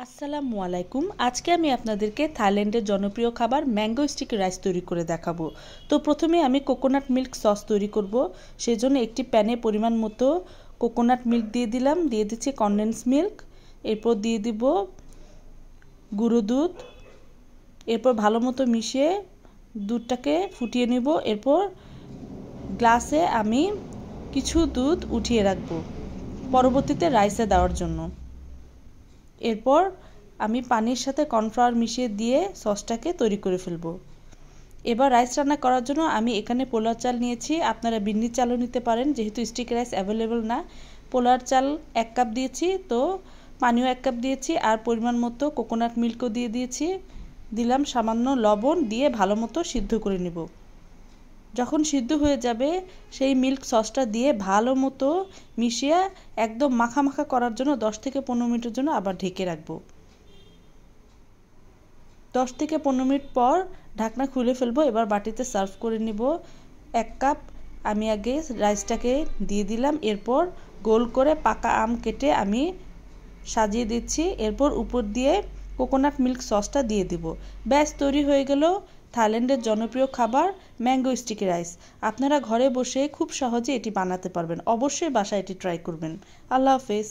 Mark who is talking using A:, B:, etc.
A: আসসালামু আলাইকুম। আজকে আমি আপনাদেরকে থাইল্যান্ডের জনপ্রিয় খাবার ম্যাঙ্গো স্টিকি রাইস তৈরি করে দেখাবো। তো প্রথমে আমি কোকোনাট মিল্ক সস তৈরি করব। সেজন্য একটি প্যানে পরিমাণ মতো কোকোনাট মিল্ক দিয়ে দিলাম, দিয়ে দিচ্ছি কনডেন্স মিল্ক, এরপর দিয়ে দিব গুঁড়ো দুধ, এরপর ভালো মতো মিশিয়ে দুধটাকে ফুটিয়ে নেব। এরপর গ্লাসে আমি কিছু দুধ উঠিয়ে রাখবো পরবর্তীতে রাইসে দেওয়ার জন্য। এরপর আমি পানির সাথে কর্নফ্লাওয়ার মিশিয়ে দিয়ে সসটাকে তৈরি করে ফেলব। এবার রাইস রান্না করার জন্য আমি এখানে পোলাও চাল নিয়েছি, আপনারা বিন্নি চালও নিতে পারেন, যেহেতু স্টিকি রাইস অ্যাভেলেবল না। পোলার চাল 1 কাপ দিয়েছি, তো পানিও 1 কাপ দিয়েছি, আর পরিমাণ মতো কোকোনাট মিল্কও দিয়ে দিয়েছি, দিলাম সামান্য লবণ, দিয়ে ভালো মতো সিদ্ধ করে নেব। যখন সিদ্ধ হয়ে যাবে সেই মিল্ক সসটা দিয়ে ভালো মতো মিশিয়ে একদম মাখা মাখা করার জন্য 10 থেকে 15 মিনিটের জন্য আবার ঢেকে রাখবো। 10 থেকে 15 মিনিট পর ঢাকনা খুলে ফেলবো। এবার বাটিতে সার্ভ করে নিব। 1 কাপ আমি আগে রাইসটাকে দিয়ে দিলাম, এরপর গোল করে পাকা আম কেটে আমি সাজিয়ে দিচ্ছি, এরপর উপর দিয়ে কোকোনাট মিল্ক সসটা দিয়ে দিব। ব্যাস, তৈরি হয়ে গেল থাইল্যান্ডের জনপ্রিয় খাবার ম্যাঙ্গো স্টিকি রাইস। আপনারা ঘরে বসে খুব সহজে এটি বানাতে পারবেন। অবশ্যই বাসায় এটি ট্রাই করবেন। আল্লাহ হাফেজ।